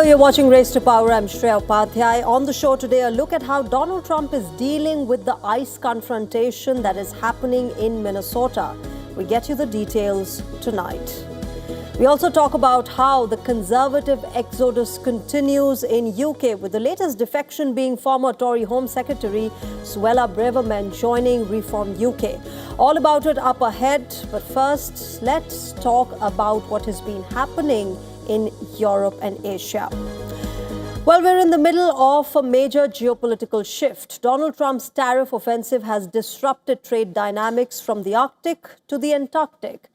Hello, you're watching Race to Power. I'm Shreya Upadhyay. On the show today, a look at how Donald Trump is dealing with the ICE confrontation that is happening in Minnesota. We get you the details tonight. We also talk about how the conservative exodus continues in UK, with the latest defection being former Tory Home Secretary Suella Braverman joining Reform UK. All about it up ahead, but first, let's talk about what has been happening in Europe and Asia. Well, we're in the middle of a major geopolitical shift. Donald Trump's tariff offensive has disrupted trade dynamics from the Arctic to the Antarctic.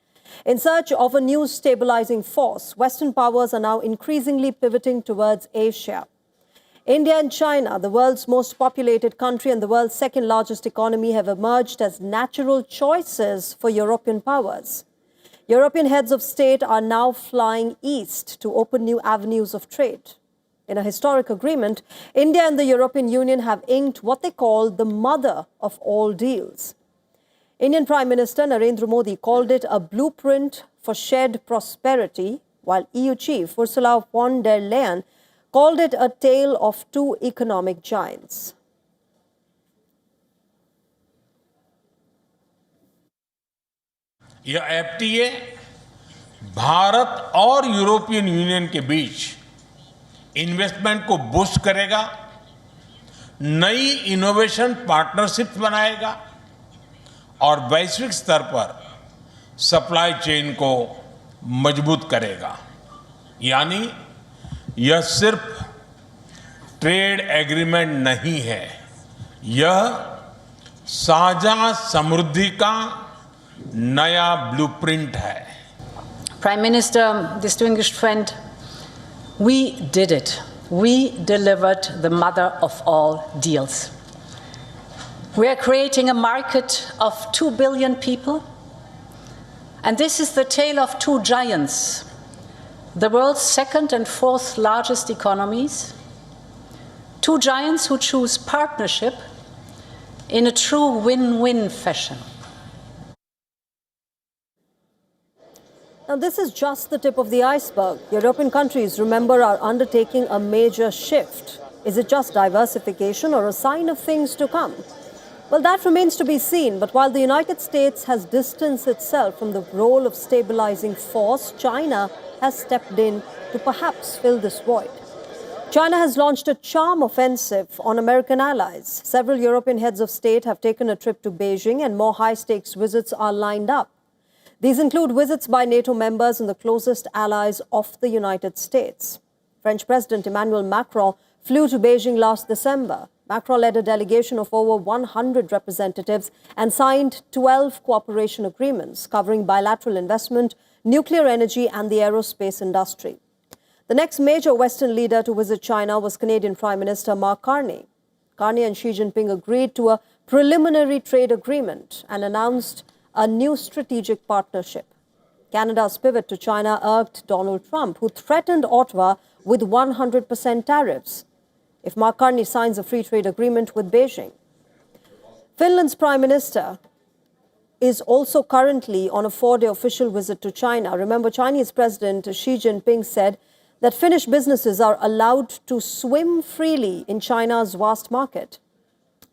In search of a new stabilizing force, Western powers are now increasingly pivoting towards Asia. India and China, the world's most populated country and the world's second largest economy, have emerged as natural choices for European powers. European heads of state are now flying east to open new avenues of trade. In a historic agreement, India and the European Union have inked what they call the mother of all deals. Indian Prime Minister Narendra Modi called it a blueprint for shared prosperity, while EU chief Ursula von der Leyen called it a tale of two economic giants. यह FTA Bharat और European union के बीच investment को boost करेगा, नई innovation partnership बनाएगा और वैश्विक स्तर पर सप्लाई चेन को मजबूत करेगा। यानी यह सिर्फ ट्रेड एग्रीमेंट नहीं है, यह साझा समृद्धि का नया ब्लूप्रिंट है। Prime Minister, distinguished friend, we did it. We delivered the mother of all deals. We are creating a market of 2 billion people, and this is the tale of two giants, the world's second and fourth largest economies, two giants who choose partnership in a true win-win fashion. Now, this is just the tip of the iceberg. European countries, remember, are undertaking a major shift. Is it just diversification or a sign of things to come? Well, that remains to be seen. But while the United States has distanced itself from the role of stabilizing force, China has stepped in to perhaps fill this void. China has launched a charm offensive on American allies. Several European heads of state have taken a trip to Beijing, and more high-stakes visits are lined up. These include visits by NATO members and the closest allies of the United States. French President Emmanuel Macron flew to Beijing last December. Macron led a delegation of over 100 representatives and signed 12 cooperation agreements covering bilateral investment, nuclear energy, and the aerospace industry. The next major Western leader to visit China was Canadian Prime Minister Mark Carney. Carney and Xi Jinping agreed to a preliminary trade agreement and announced a new strategic partnership. Canada's pivot to China irked Donald Trump, who threatened Ottawa with 100% tariffs if Mark Carney signs a free trade agreement with Beijing. Finland's Prime Minister is also currently on a 4-day official visit to China. Remember, Chinese President Xi Jinping said that Finnish businesses are allowed to swim freely in China's vast market.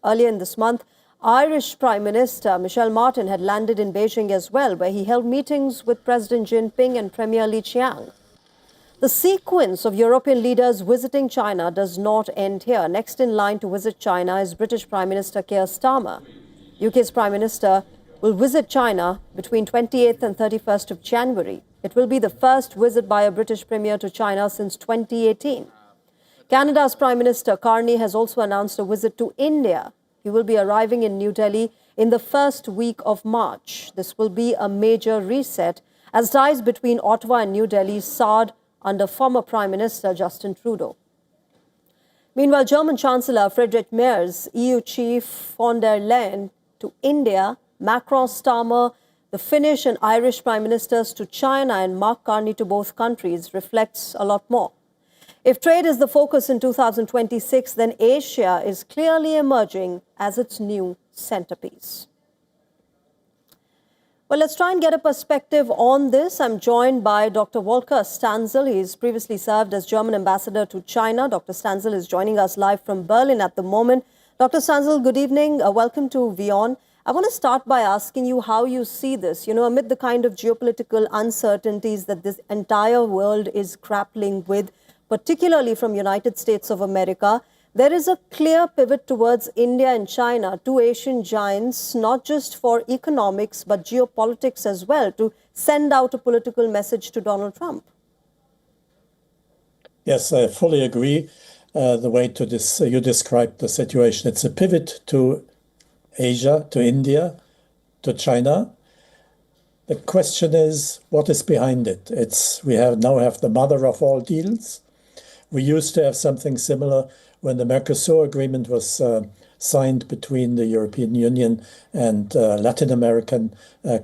Earlier in this month, Irish Prime Minister Michel Martin had landed in Beijing as well, where he held meetings with President Jinping and Premier Li Qiang. The sequence of European leaders visiting China does not end here. Next in line to visit China is British Prime Minister Keir Starmer. UK's Prime Minister will visit China between 28th and 31st of January. It will be the first visit by a British Premier to China since 2018. Canada's Prime Minister Carney has also announced a visit to India. He will be arriving in New Delhi in the first week of March. This will be a major reset as ties between Ottawa and New Delhi soured under former Prime Minister Justin Trudeau. Meanwhile, German Chancellor Friedrich Merz, EU chief von der Leyen to India, Macron, Starmer, the Finnish and Irish Prime Ministers to China, and Mark Carney to both countries reflects a lot more. If trade is the focus in 2026, then Asia is clearly emerging as its new centerpiece. Well, let's try and get a perspective on this. I'm joined by Dr. Volker Stanzel. He's previously served as German ambassador to China. Dr. Stanzel is joining us live from Berlin at the moment. Dr. Stanzel, good evening. Welcome to WION. I want to start by asking you how you see this, amid the kind of geopolitical uncertainties that this entire world is grappling with, particularly from United States of America. There is a clear pivot towards India and China, two Asian giants, not just for economics, but geopolitics as well, to send out a political message to Donald Trump. Yes, I fully agree. The way you described the situation, it's a pivot to Asia, to India, to China. The question is, what is behind it? We now have the mother of all deals. We used to have something similar when the Mercosur agreement was signed between the European Union and Latin American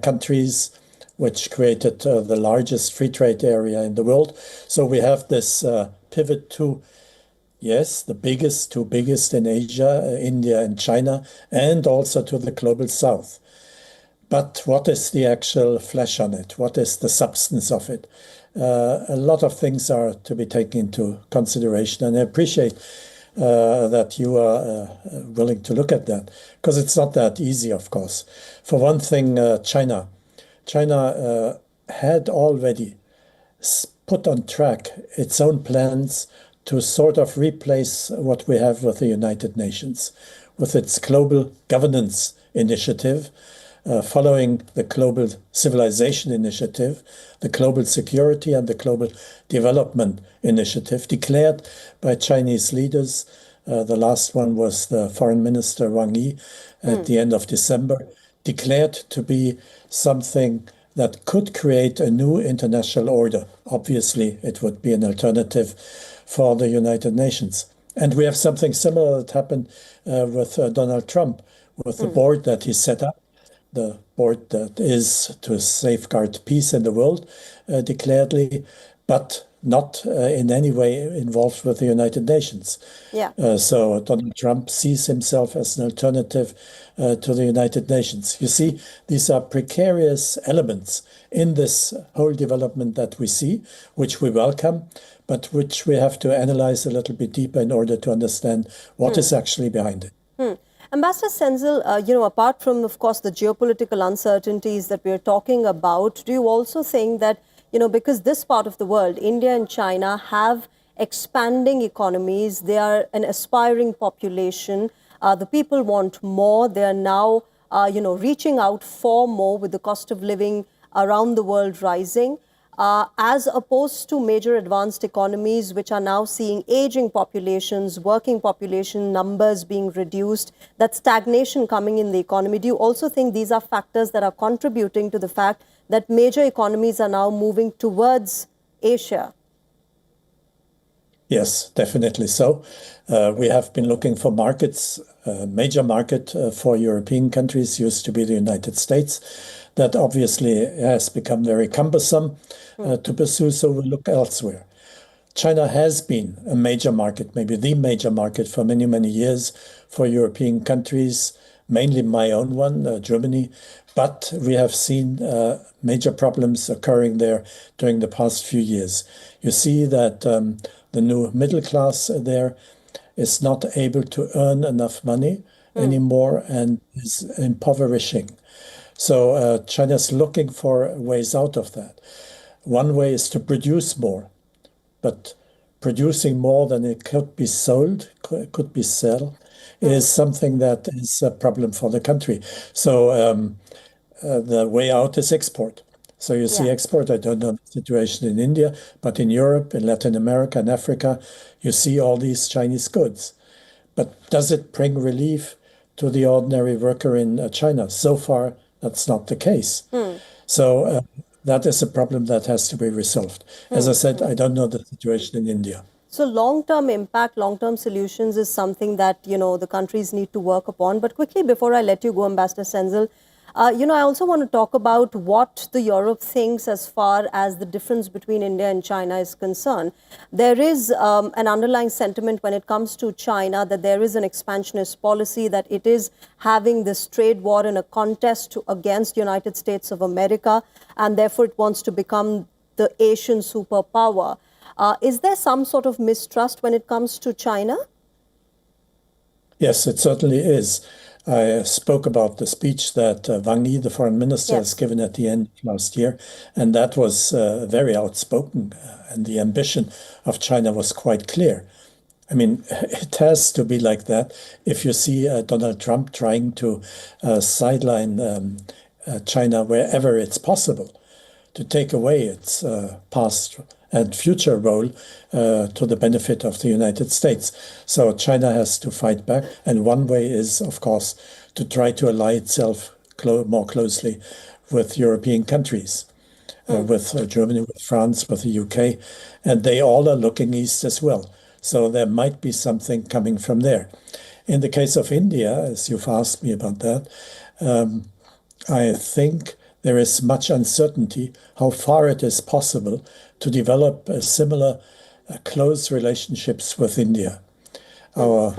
countries, which created the largest free trade area in the world. So we have this pivot to, yes, the two biggest in Asia, India and China, and also to the global south. But what is the actual flesh on it? What is the substance of it? A lot of things are to be taken into consideration, and I appreciate that you are willing to look at that, because it's not that easy, of course. For one thing, China had already put on track its own plans to sort of replace what we have with the United Nations, with its global governance initiative, following the Global Civilization Initiative, the Global Security and the Global Development Initiative, declared by Chinese leaders. The last one was the Foreign Minister Wang Yi at the end of December, declared to be something that could create a new international order. Obviously, it would be an alternative for the United Nations. And we have something similar that happened with Donald Trump, with the board that he set up. The board that is to safeguard peace in the world, declaredly, but not in any way involved with the United Nations. Yeah. So Donald Trump sees himself as an alternative to the United Nations. You see, these are precarious elements in this whole development that we see, which we welcome, but which we have to analyze a little bit deeper in order to understand what is actually behind it. Ambassador Stanzel, apart from, of course, the geopolitical uncertainties that we're talking about, do you also think that, because this part of the world, India and China, have expanding economies, they are an aspiring population, the people want more, they are now, reaching out for more with the cost of living around the world rising, as opposed to major advanced economies which are now seeing aging populations, working population numbers being reduced, that stagnation coming in the economy. Do you also think these are factors that are contributing to the fact that major economies are now moving towards Asia? Yes, definitely so. We have been looking for markets. A major market for European countries used to be the United States. That obviously has become very cumbersome to pursue, so we look elsewhere. China has been a major market, maybe the major market for many, many years for European countries, mainly my own one, Germany. But we have seen major problems occurring there during the past few years. You see that the new middle class there is not able to earn enough money anymore and is impoverishing. So China's looking for ways out of that. One way is to produce more, but producing more than it could be sold, could be sold, is something that is a problem for the country. So the way out is export. So you see export, I don't know the situation in India, but in Europe, in Latin America, and Africa, you see all these Chinese goods. But does it bring relief to the ordinary worker in China? So far, that's not the case. So that is a problem that has to be resolved. As I said, I don't know the situation in India. So long-term impact, long-term solutions is something that, the countries need to work upon. But quickly, before I let you go, Ambassador Stanzel, I also want to talk about what the Europe thinks as far as the difference between India and China is concerned. There is an underlying sentiment when it comes to China that there is an expansionist policy, that it is having this trade war in a contest against the United States of America, and therefore it wants to become the Asian superpower. Is there some sort of mistrust when it comes to China? Yes, it certainly is. I spoke about the speech that Wang Yi, the foreign minister, has given at the end of last year, and that was very outspoken, and the ambition of China was quite clear. I mean, it has to be like that. If you see Donald Trump trying to sideline China wherever it's possible, to take away its past and future role to the benefit of the United States. So China has to fight back. And one way is, of course, to try to ally itself more closely with European countries, with Germany, with France, with the UK. And they all are looking east as well. So there might be something coming from there. In the case of India, as you've asked me about that, I think there is much uncertainty how far it is possible to develop similar close relationships with India. Our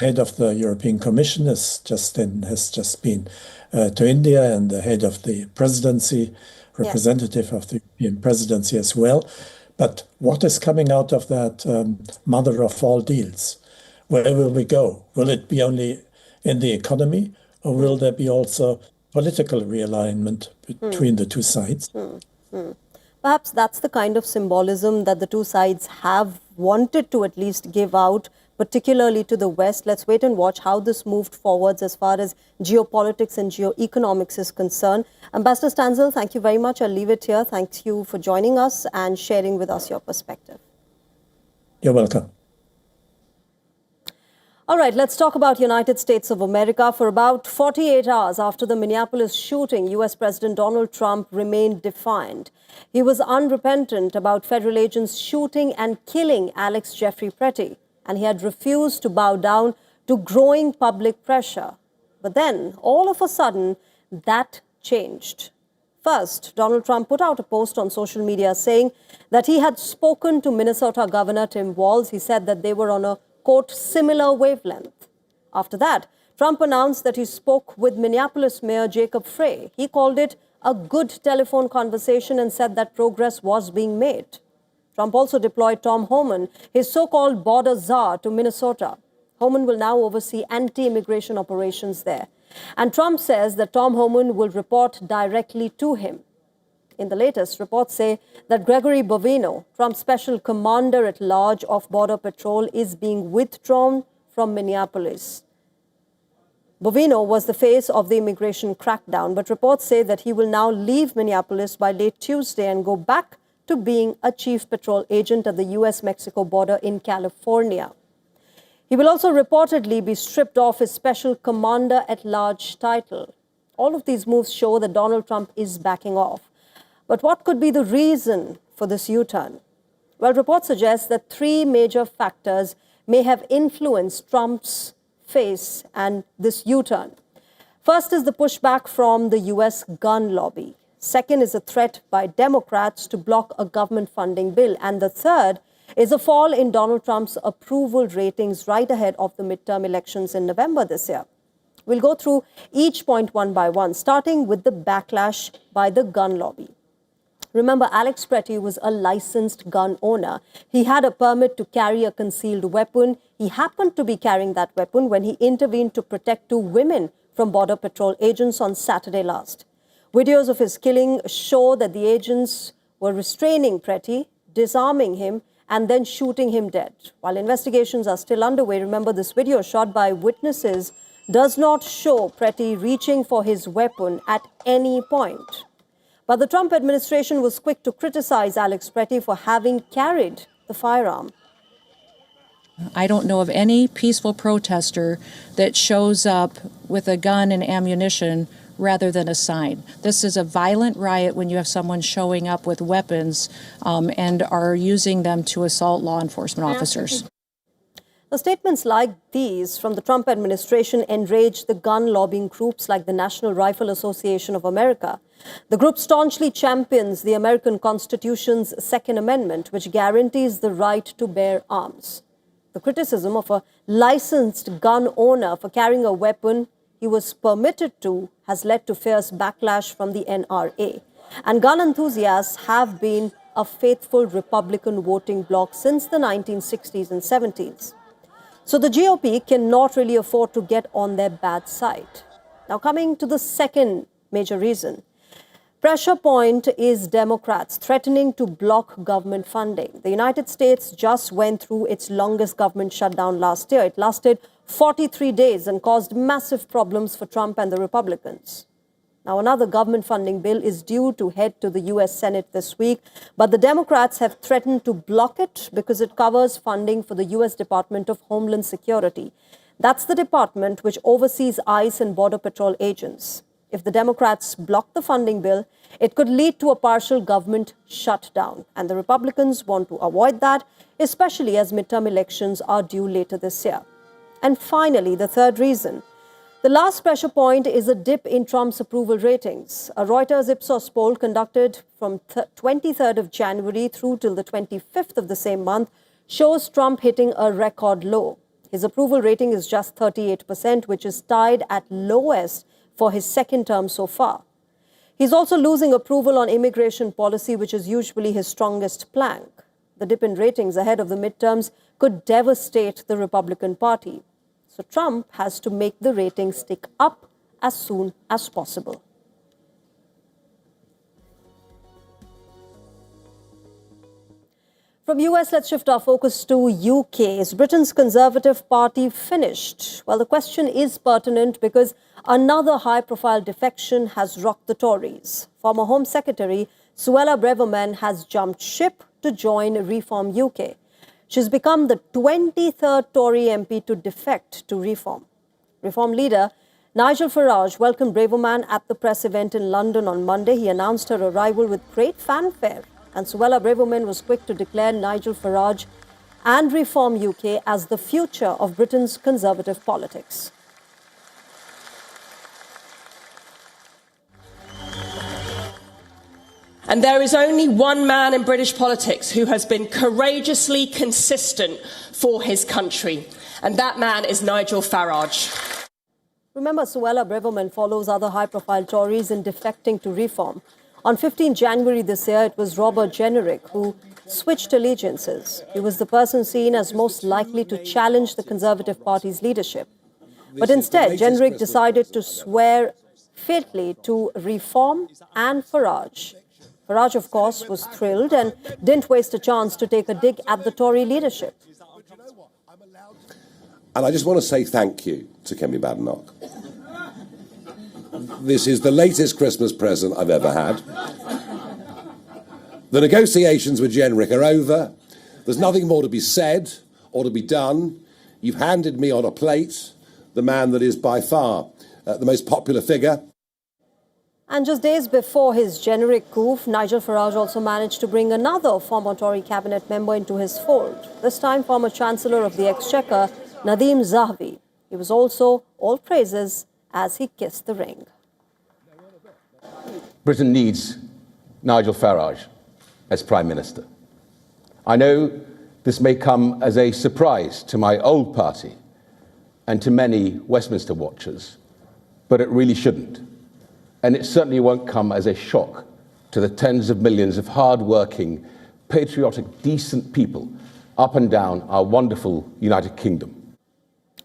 head of the European Commission has just been to India, and the head of the presidency, representative of the European presidency as well. But what is coming out of that mother of all deals? Where will we go? Will it be only in the economy, or will there be also political realignment between the two sides? Perhaps that's the kind of symbolism that the two sides have wanted to at least give out, particularly to the West. Let's wait and watch how this moved forwards as far as geopolitics and geoeconomics is concerned. Ambassador Stanzel, thank you very much. I'll leave it here. Thank you for joining us and sharing with us your perspective. You're welcome. All right, let's talk about United States of America. For about 48 hours after the Minneapolis shooting, U.S. President Donald Trump remained defiant. He was unrepentant about federal agents shooting and killing Alex Jeffrey Pretty, and he had refused to bow down to growing public pressure. But then, all of a sudden, that changed. First, Donald Trump put out a post on social media saying that he had spoken to Minnesota Governor Tim Walz. He said that they were on a quote, similar wavelength. After that, Trump announced that he spoke with Minneapolis Mayor Jacob Frey. He called it a good telephone conversation and said that progress was being made. Trump also deployed Tom Homan, his so-called border czar, to Minnesota. Homan will now oversee anti-immigration operations there. And Trump says that Tom Homan will report directly to him. In the latest, reports say that Gregory Bovino, Trump's special commander at large of Border Patrol, is being withdrawn from Minneapolis. Bovino was the face of the immigration crackdown, but reports say that he will now leave Minneapolis by late Tuesday and go back to being a chief patrol agent at the U.S.-Mexico border in California. He will also reportedly be stripped of his special commander at large title. All of these moves show that Donald Trump is backing off. But what could be the reason for this U-turn? Well, reports suggest that three major factors may have influenced Trump's face and this U-turn. First is the pushback from the U.S. gun lobby. Second is a threat by Democrats to block a government funding bill. And the third is a fall in Donald Trump's approval ratings right ahead of the midterm elections in November this year. We'll go through each point one by one, starting with the backlash by the gun lobby. Remember, Alex Pretty was a licensed gun owner. He had a permit to carry a concealed weapon. He happened to be carrying that weapon when he intervened to protect two women from Border Patrol agents on Saturday last. Videos of his killing show that the agents were restraining Pretty, disarming him, and then shooting him dead. While investigations are still underway, remember this video shot by witnesses does not show Pretty reaching for his weapon at any point. But the Trump administration was quick to criticize Alex Pretty for having carried the firearm. I don't know of any peaceful protester that shows up with a gun and ammunition rather than a sign. This is a violent riot when you have someone showing up with weapons and are using them to assault law enforcement officers. Now, statements like these from the Trump administration enraged the gun lobbying groups like the National Rifle Association of America. The group staunchly champions the American Constitution's Second Amendment, which guarantees the right to bear arms. The criticism of a licensed gun owner for carrying a weapon he was permitted to has led to fierce backlash from the NRA. And gun enthusiasts have been a faithful Republican voting bloc since the 1960s and 70s. So the GOP cannot really afford to get on their bad side. Now, coming to the second major reason, pressure point is Democrats threatening to block government funding. The United States just went through its longest government shutdown last year. It lasted 43 days and caused massive problems for Trump and the Republicans. Now, another government funding bill is due to head to the US Senate this week, but the Democrats have threatened to block it because it covers funding for the US Department of Homeland Security. That's the department which oversees ICE and Border Patrol agents. If the Democrats block the funding bill, it could lead to a partial government shutdown. And the Republicans want to avoid that, especially as midterm elections are due later this year. And finally, the third reason. The last pressure point is a dip in Trump's approval ratings. A Reuters Ipsos poll conducted from 23rd of January through till the 25th of the same month shows Trump hitting a record low. His approval rating is just 38%, which is tied at lowest for his second term so far. He's also losing approval on immigration policy, which is usually his strongest plank. The dip in ratings ahead of the midterms could devastate the Republican Party. So Trump has to make the ratings tick up as soon as possible. From US, let's shift our focus to UK. Is Britain's Conservative Party finished? Well, the question is pertinent because another high-profile defection has rocked the Tories. Former Home Secretary Suella Braverman has jumped ship to join Reform UK. She's become the 23rd Tory MP to defect to Reform. Reform leader Nigel Farage welcomed Braverman at the press event in London on Monday. He announced her arrival with great fanfare. And Suella Braverman was quick to declare Nigel Farage and Reform UK as the future of Britain's conservative politics. And there is only one man in British politics who has been courageously consistent for his country, and that man is Nigel Farage. Remember, Suella Braverman follows other high-profile Tories in defecting to Reform. On 15 January this year, it was Robert Jenrick who switched allegiances. He was the person seen as most likely to challenge the Conservative Party's leadership. But instead, Jenrick decided to swear faithfully to Reform and Farage. Farage, of course, was thrilled and didn't waste a chance to take a dig at the Tory leadership. And I just want to say thank you to Kemi Badenoch. This is the latest Christmas present I've ever had. The negotiations with Jenrick are over. There's nothing more to be said or to be done. You've handed me on a plate the man that is by far the most popular figure. And just days before his Jenrick coup, Nigel Farage also managed to bring another former Tory cabinet member into his fold. This time, former Chancellor of the Exchequer, Nadeem Zahawi. He was also all praises as he kissed the ring. Britain needs Nigel Farage as Prime Minister. I know this may come as a surprise to my old party and to many Westminster watchers, but it really shouldn't. And it certainly won't come as a shock to the tens of millions of hard-working, patriotic, decent people up and down our wonderful United Kingdom.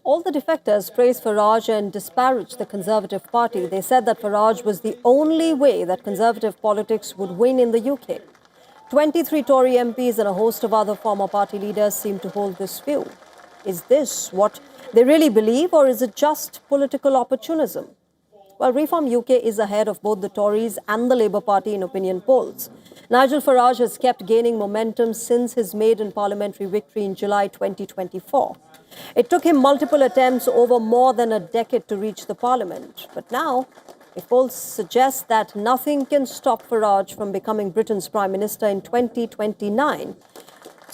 All the defectors praised Farage and disparaged the Conservative Party. They said that Farage was the only way that Conservative politics would win in the UK. 23 Tory MPs and a host of other former party leaders seem to hold this view. Is this what they really believe, or is it just political opportunism? Well, Reform UK is ahead of both the Tories and the Labour Party in opinion polls. Nigel Farage has kept gaining momentum since his maiden parliamentary victory in July 2024. It took him multiple attempts over more than a decade to reach the parliament. But now, if polls suggest that nothing can stop Farage from becoming Britain's Prime Minister in 2029.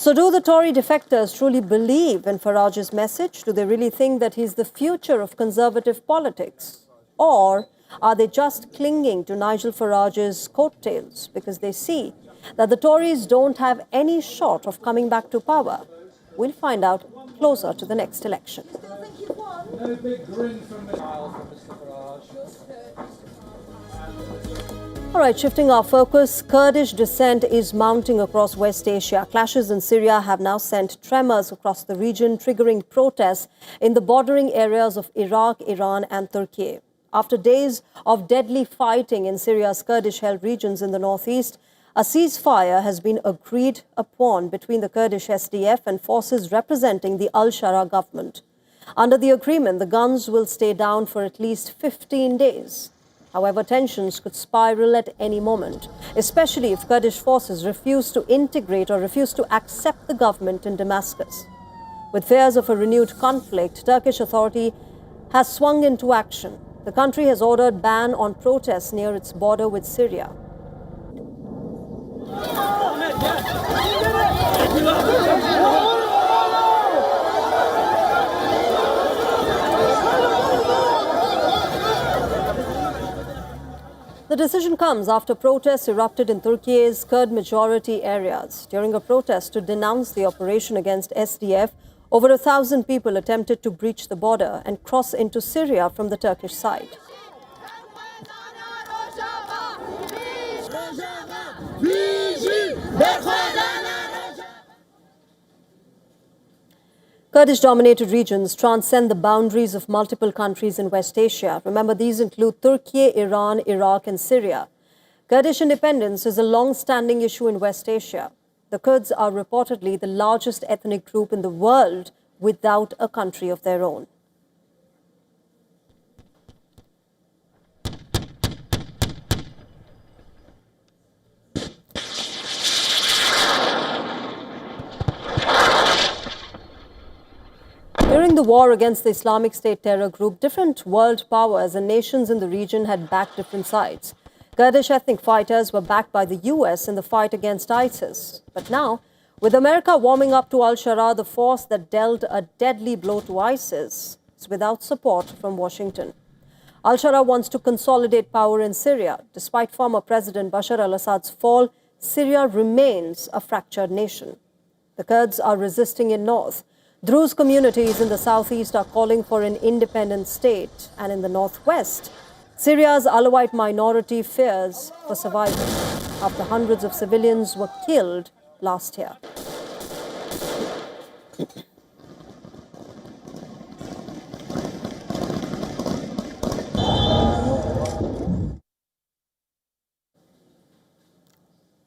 So do the Tory defectors truly believe in Farage's message? Do they really think that he's the future of conservative politics? Or are they just clinging to Nigel Farage's coattails because they see that the Tories don't have any shot of coming back to power? We'll find out closer to the next election. No big grin from the aisle from Mr. Farage. All right, shifting our focus, Kurdish dissent is mounting across West Asia. Clashes in Syria have now sent tremors across the region, triggering protests in the bordering areas of Iraq, Iran and Turkey. After days of deadly fighting in Syria's Kurdish-held regions in the northeast, a ceasefire has been agreed upon between the Kurdish SDF and forces representing the al-Shara government. Under the agreement, the guns will stay down for at least 15 days. However, tensions could spiral at any moment, especially if Kurdish forces refuse to integrate or refuse to accept the government in Damascus. With fears of a renewed conflict, Turkish authority has swung into action. The country has ordered ban on protests near its border with Syria. The decision comes after protests erupted in Turkey's Kurd majority areas. During a protest to denounce the operation against SDF, over 1,000 people attempted to breach the border and cross into Syria from the Turkish side. Kurdish-dominated regions transcend the boundaries of multiple countries in West Asia. Remember, these include Turkey, Iran, Iraq and Syria. Kurdish independence is a long-standing issue in West Asia. The Kurds are reportedly the largest ethnic group in the world without a country of their own. During the war against the Islamic State terror group, different world powers and nations in the region had backed different sides. Kurdish ethnic fighters were backed by the US in the fight against ISIS. But now, with America warming up to al-Shara, the force that dealt a deadly blow to ISIS, is without support from Washington. Al-Shara wants to consolidate power in Syria. Despite former President Bashar al-Assad's fall, Syria remains a fractured nation. The Kurds are resisting in north. Druze communities in the southeast are calling for an independent state. And in the northwest, Syria's Alawite minority fears for survival after hundreds of civilians were killed last year.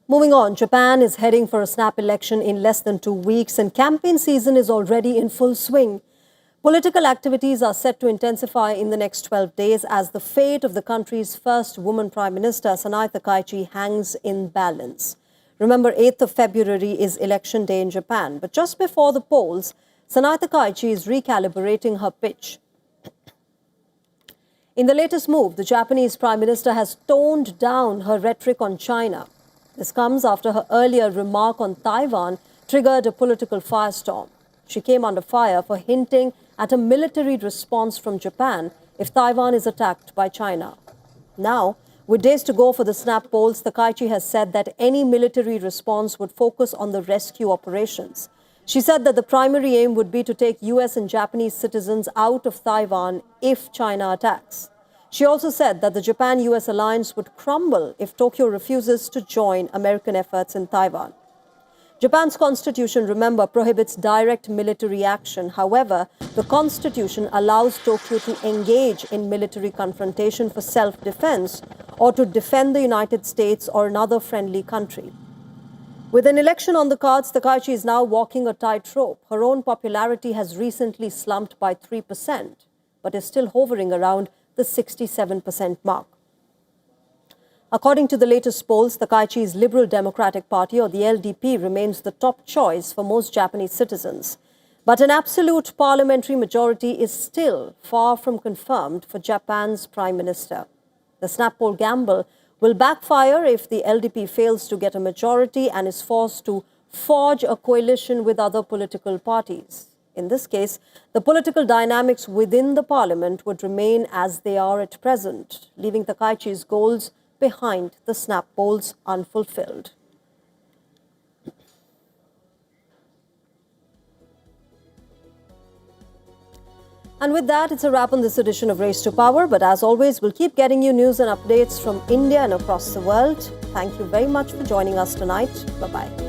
Moving on, Japan is heading for a snap election in less than 2 weeks, and campaign season is already in full swing. Political activities are set to intensify in the next 12 days as the fate of the country's first woman Prime Minister, Sanai Takaichi, hangs in balance. Remember, 8th of February is election day in Japan, but just before the polls, Sanai Takaichi is recalibrating her pitch. In the latest move, the Japanese Prime Minister has toned down her rhetoric on China. This comes after her earlier remark on Taiwan triggered a political firestorm. She came under fire for hinting at a military response from Japan if Taiwan is attacked by China. Now, with days to go for the snap polls, Takaichi has said that any military response would focus on the rescue operations. She said that the primary aim would be to take US and Japanese citizens out of Taiwan if China attacks. She also said that the Japan-US alliance would crumble if Tokyo refuses to join American efforts in Taiwan. Japan's constitution, remember, prohibits direct military action. However, the constitution allows Tokyo to engage in military confrontation for self-defense or to defend the United States or another friendly country. With an election on the cards, Takaichi is now walking a tightrope. Her own popularity has recently slumped by 3%, but is still hovering around the 67% mark. According to the latest polls, Takaichi's Liberal Democratic Party, or the LDP, remains the top choice for most Japanese citizens. But an absolute parliamentary majority is still far from confirmed for Japan's Prime Minister. The snap poll gamble will backfire if the LDP fails to get a majority and is forced to forge a coalition with other political parties. In this case, the political dynamics within the parliament would remain as they are at present, leaving Takaichi's goals behind the snap polls unfulfilled. And with that, it's a wrap on this edition of Race to Power. But as always, we'll keep getting you news and updates from India and across the world. Thank you very much for joining us tonight. Bye-bye.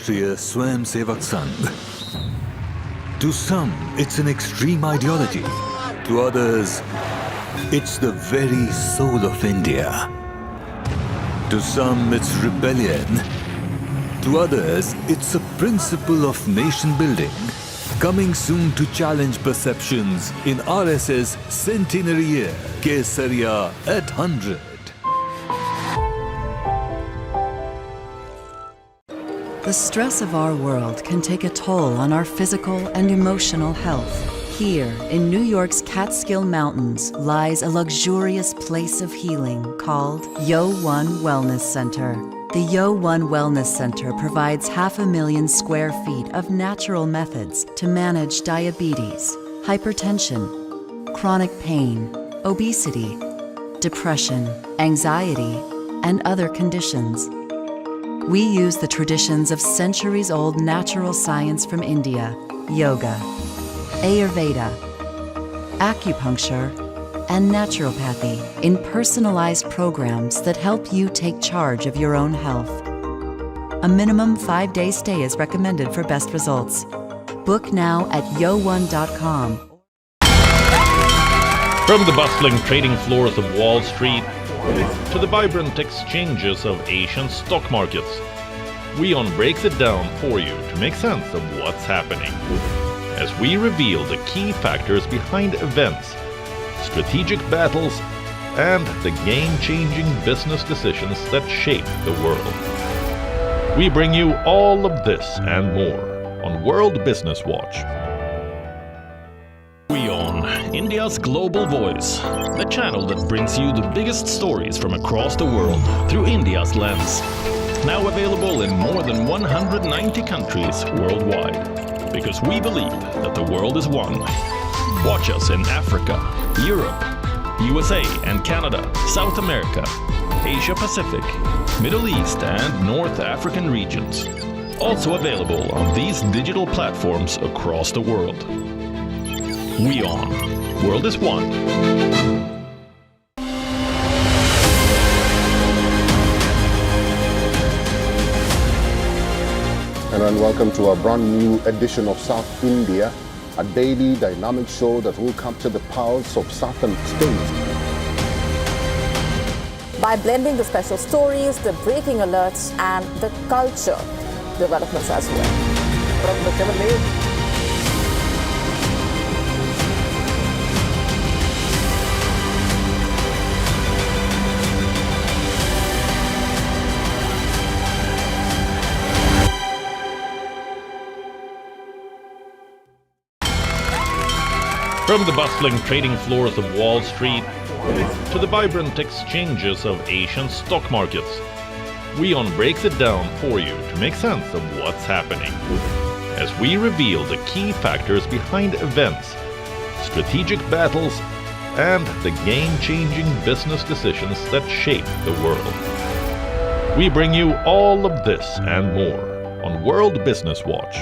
राष्ट्रीय Swayamsevak Sangh. To some, it's an extreme ideology. To others, it's the very soul of India. To some, it's rebellion. To others, it's a principle of nation building. Coming soon to challenge perceptions in RSS centenary year, Kesariya at 100. The stress of our world can take a toll on our physical and emotional health. Here, in New York's Catskill Mountains, lies a luxurious place of healing called WION Wellness Center. The WION Wellness Center provides 500,000 square feet of natural methods to manage diabetes, hypertension, chronic pain, obesity, depression, anxiety, and other conditions. We use the traditions of centuries-old natural science from India, yoga, Ayurveda, acupuncture, and naturopathy in personalized programs that help you take charge of your own health. A minimum 5-day stay is recommended for best results. Book now at yo1.com. From the bustling trading floors of Wall Street to the vibrant exchanges of Asian stock markets, WION breaks it down for you to make sense of what's happening. As we reveal the key factors behind events, strategic battles, and the game-changing business decisions that shape the world. We bring you all of this and more on World Business Watch. WION, India's global voice, the channel that brings you the biggest stories from across the world through India's lens. Now available in more than 190 countries worldwide. Because we believe that the world is one. Watch us in Africa, Europe, USA and Canada, South America, Asia Pacific, Middle East and North African regions. Also available on these digital platforms across the world. WION. World is one. And welcome to a brand new edition of South India, a daily dynamic show that will capture the pulse of southern states. By blending the special stories, the breaking alerts, and the culture developments as well. From the From the bustling trading floors of Wall Street to the vibrant exchanges of Asian stock markets, WION breaks it down for you to make sense of what's happening. As we reveal the key factors behind events, strategic battles, and the game-changing business decisions that shape the world. We bring you all of this and more on World Business Watch.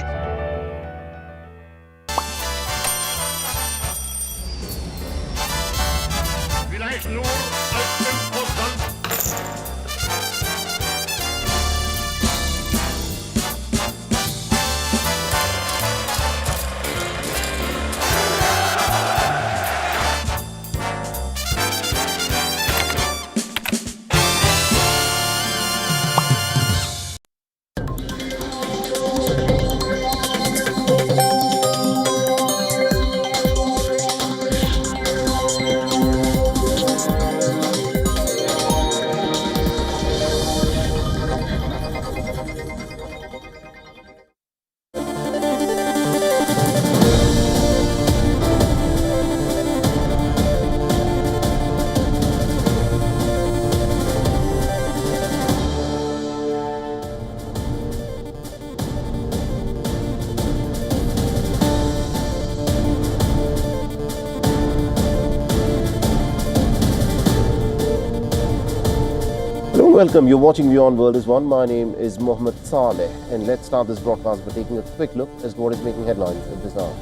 Welcome, you're watching WION World is One. My name is Mohammed Saleh, and let's start this broadcast by taking a quick look as to what is making headlines at this hour.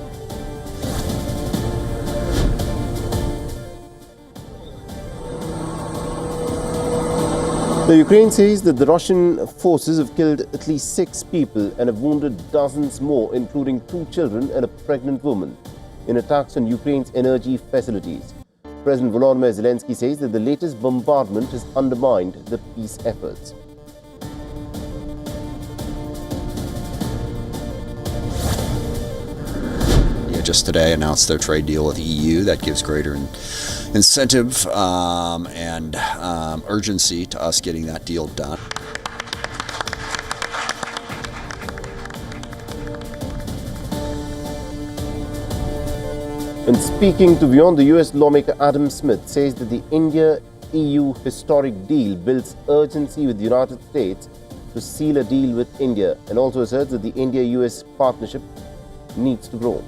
The Ukraine says that the Russian forces have killed at least 6 people and have wounded dozens more, including 2 children and a pregnant woman, in attacks on Ukraine's energy facilities. President Volodymyr Zelensky says that the latest bombardment has undermined the peace efforts. Just today announced their trade deal with the EU that gives greater incentive and urgency to us getting that deal done. And speaking to WION, the US lawmaker Adam Smith says that the India-EU historic deal builds urgency with the United States to seal a deal with India, and also asserts that the India-US partnership needs to grow.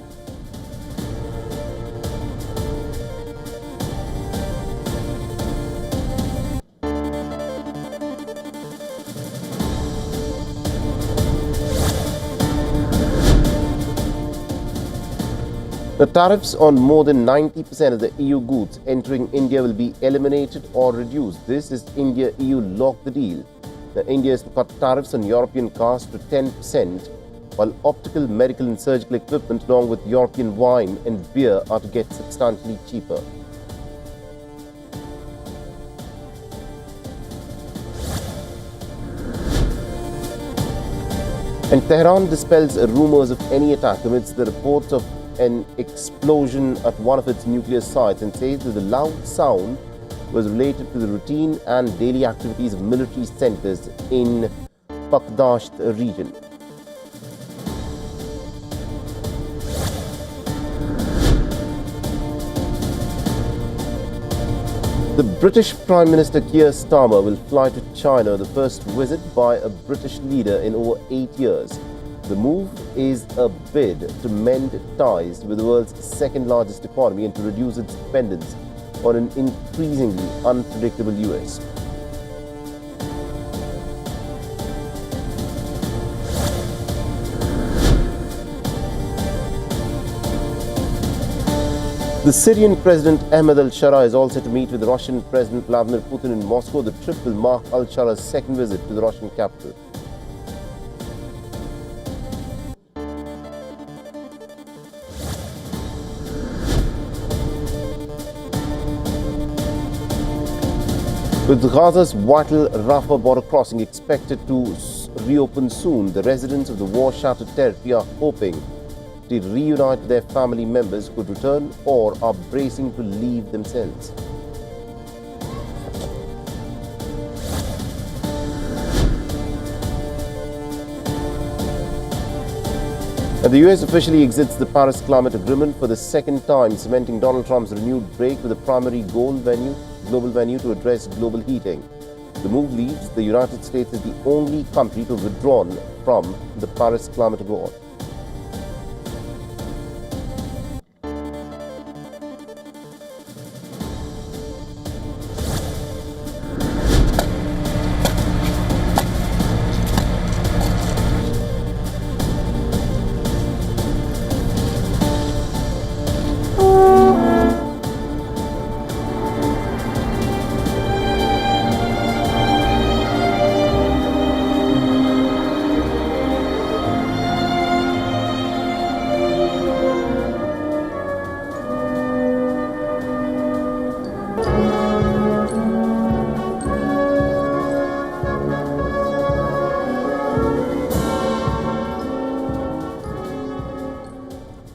The tariffs on more than 90% of the EU goods entering India will be eliminated or reduced. This is India-EU lock the deal. Now, India is to cut tariffs on European cars to 10%, while optical, medical and surgical equipment along with European wine and beer are to get substantially cheaper. And Tehran dispels rumors of any attack amidst the reports of an explosion at one of its nuclear sites, and says that the loud sound was related to the routine and daily activities of military centers in Pakhdasht region. The British Prime Minister Keir Starmer will fly to China, the first visit by a British leader in over 8 years. The move is a bid to mend ties with the world's second largest economy and to reduce its dependence on an increasingly unpredictable US. The Syrian President Ahmed al-Shara is all set to meet with the Russian President Vladimir Putin in Moscow. The trip will mark al-Shara's second visit to the Russian capital. With Gaza's vital Rafah border crossing expected to reopen soon, the residents of the war-shattered territory are hoping to reunite with their family members who could return or are bracing to leave themselves. And the US officially exits the Paris Climate Agreement for the second time, cementing Donald Trump's renewed break with the primary global venue to address global heating. The move leaves the United States as the only country to have withdrawn from the Paris Climate Accord.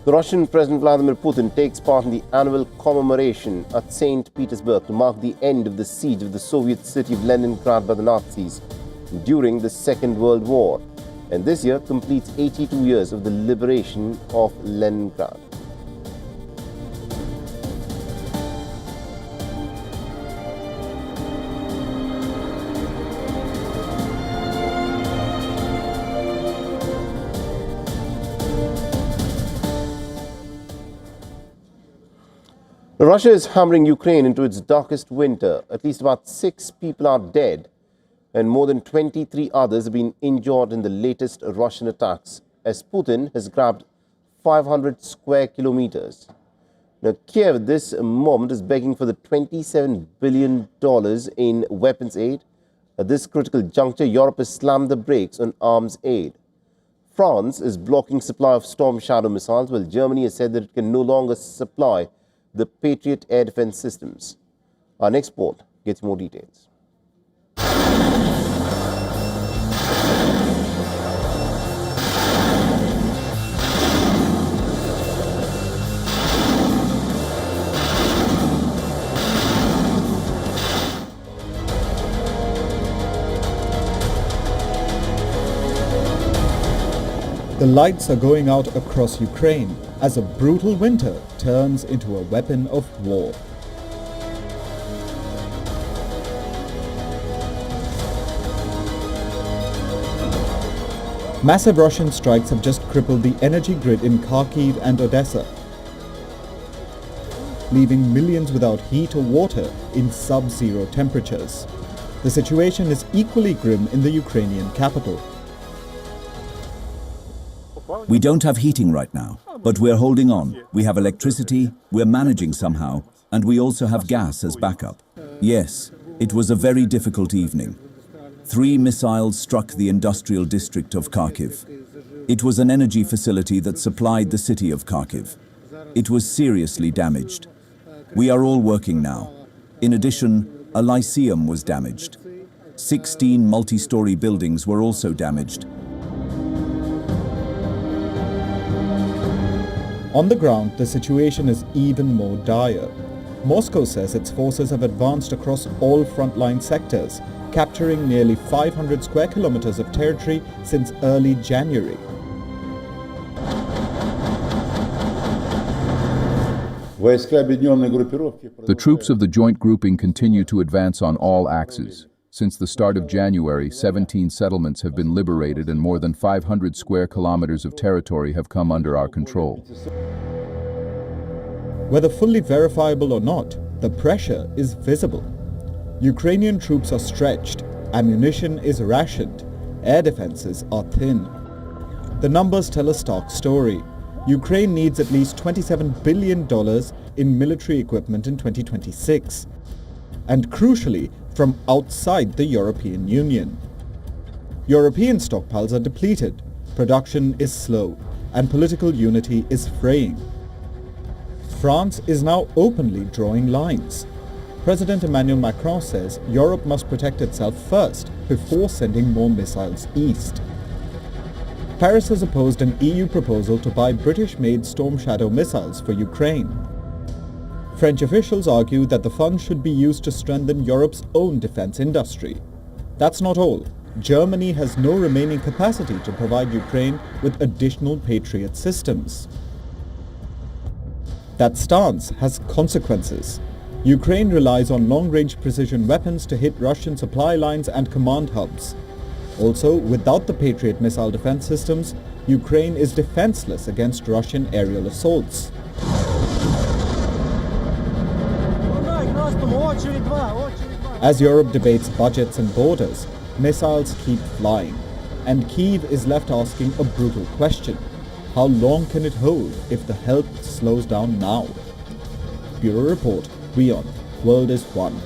The Russian President Vladimir Putin takes part in the annual commemoration at St. Petersburg to mark the end of the siege of the Soviet city of Leningrad by the Nazis during the Second World War, and this year completes 82 years of the liberation of Leningrad. Russia is hammering Ukraine into its darkest winter. At least about 6 people are dead and more than 23 others have been injured in the latest Russian attacks, as Putin has grabbed 500 square kilometers. Now, Kiev at this moment is begging for the $27 billion in weapons aid. At this critical juncture, Europe has slammed the brakes on arms aid. France is blocking supply of Storm Shadow missiles, while Germany has said that it can no longer supply the Patriot air defense systems. Our next report gets more details. The lights are going out across Ukraine as a brutal winter turns into a weapon of war. Massive Russian strikes have just crippled the energy grid in Kharkiv and Odessa, leaving millions without heat or water in sub-zero temperatures. The situation is equally grim in the Ukrainian capital. We don't have heating right now, but we're holding on. We have electricity, we're managing somehow, and we also have gas as backup. Yes, it was a very difficult evening. 3 missiles struck the industrial district of Kharkiv. It was an energy facility that supplied the city of Kharkiv. It was seriously damaged. We are all working now. In addition, a lyceum was damaged. 16 multi-story buildings were also damaged. On the ground, the situation is even more dire. Moscow says its forces have advanced across all frontline sectors, capturing nearly 500 square kilometers of territory since early January. The troops of the joint grouping continue to advance on all axes. Since the start of January, 17 settlements have been liberated and more than 500 square kilometers of territory have come under our control. Whether fully verifiable or not, the pressure is visible. Ukrainian troops are stretched, ammunition is rationed, air defenses are thin. The numbers tell a stark story. Ukraine needs at least $27 billion in military equipment in 2026. And crucially, from outside the European Union. European stockpiles are depleted, production is slow, and political unity is fraying. France is now openly drawing lines. President Emmanuel Macron says Europe must protect itself first before sending more missiles east. Paris has opposed an EU proposal to buy British-made Storm Shadow missiles for Ukraine. French officials argue that the funds should be used to strengthen Europe's own defense industry. That's not all. Germany has no remaining capacity to provide Ukraine with additional Patriot systems. That stance has consequences. Ukraine relies on long-range precision weapons to hit Russian supply lines and command hubs. Also, without the Patriot missile defense systems, Ukraine is defenseless against Russian aerial assaults. As Europe debates budgets and borders, missiles keep flying, and Kyiv is left asking a brutal question. How long can it hold if the help slows down now? Bureau Report, WION, World is One.